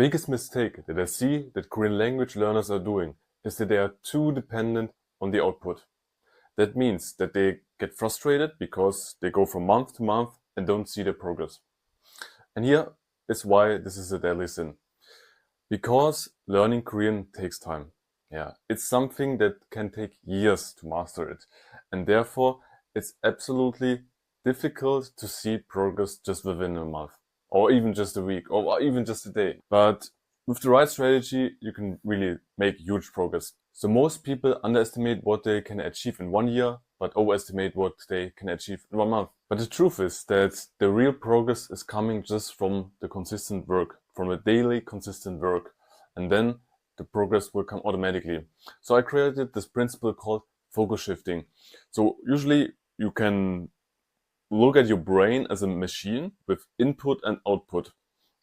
biggest mistake that I see that Korean language learners are doing is that they are too dependent on the output. That means that they get frustrated because they go from month to month and don't see the progress. And here is why this is a deadly sin. Because learning Korean takes time. Yeah, it's something that can take years to master it. And therefore, it's absolutely difficult to see progress just within a month, or even just a week, or even just a day. But with the right strategy, you can really make huge progress. So most people underestimate what they can achieve in 1 year, but overestimate what they can achieve in 1 month. But the truth is that the real progress is coming just from the consistent work, from a daily consistent work. And then the progress will come automatically. So I created this principle called focus shifting. So usually you can look at your brain as a machine with input and output.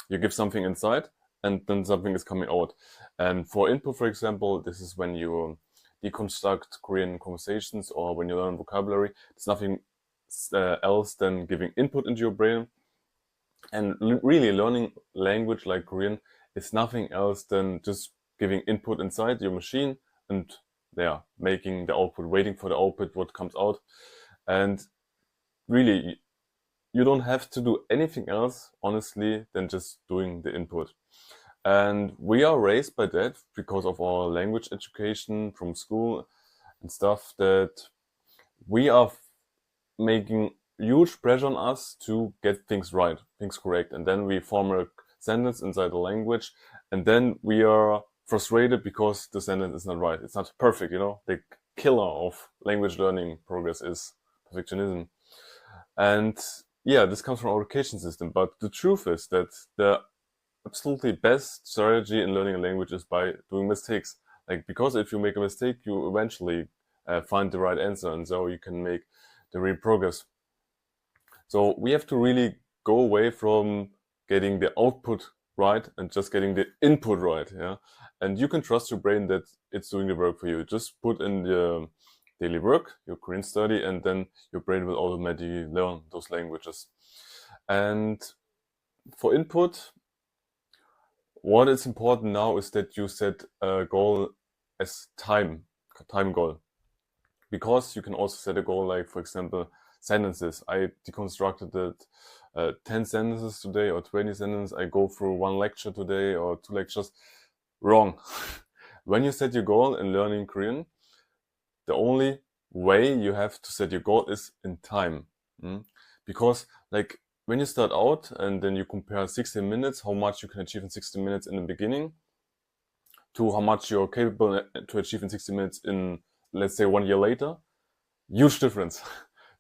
You give something inside and then something is coming out. And for input, for example, this is when you deconstruct Korean conversations or when you learn vocabulary. It's nothing else than giving input into your brain. And really learning language like Korean is nothing else than just giving input inside your machine and making the output, waiting for the output, what comes out. And really, you don't have to do anything else, honestly, than just doing the input. And we are raised by that because of our language education from school and stuff, that we are making huge pressure on us to get things right, things correct. And then we form a sentence inside the language, and then we are frustrated because the sentence is not right. It's not perfect, you know? The killer of language learning progress is perfectionism. And yeah, this comes from our education system. But the truth is that the absolutely best strategy in learning a language is by doing mistakes. Like, because if you make a mistake, you eventually find the right answer, and so you can make the real progress. So we have to really go away from getting the output right and just getting the input right. Yeah, and you can trust your brain that it's doing the work for you. Just put in the daily work, your Korean study, and then your brain will automatically learn those languages. And for input, what is important now is that you set a goal as time goal. Because you can also set a goal like, for example, sentences. I deconstructed it 10 sentences today or 20 sentences. I go through 1 lecture today or 2 lectures. Wrong. When you set your goal in learning Korean, the only way you have to set your goal is in time. Because like when you start out and then you compare 60 minutes, how much you can achieve in 60 minutes in the beginning, to how much you're capable to achieve in 60 minutes in, let's say, 1 year later, huge difference.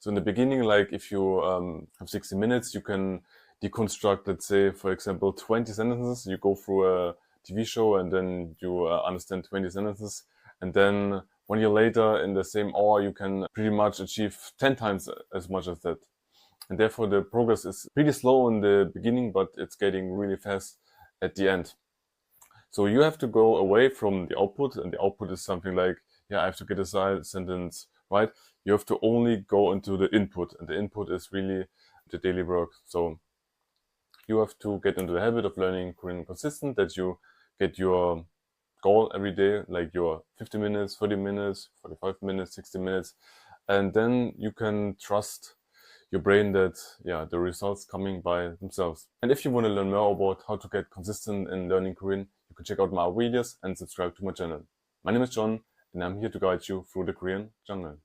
So in the beginning, like if you have 60 minutes, you can deconstruct, let's say, for example, 20 sentences. You go through a TV show and then you understand 20 sentences. And then 1 year later, in the same hour, you can pretty much achieve 10 times as much as that. And therefore, the progress is pretty slow in the beginning, but it's getting really fast at the end. So you have to go away from the output, and the output is something like, I have to get a sentence right. You have to only go into the input, and the input is really the daily work. So you have to get into the habit of learning Korean consistent, that you get your goal every day, like your 50 minutes, 30 minutes, 45 minutes, 60 minutes, and then you can trust your brain that the results coming by themselves. And if you want to learn more about how to get consistent in learning Korean, you can check out my videos and subscribe to my channel. My name is John, and I'm here to guide you through the Korean jungle.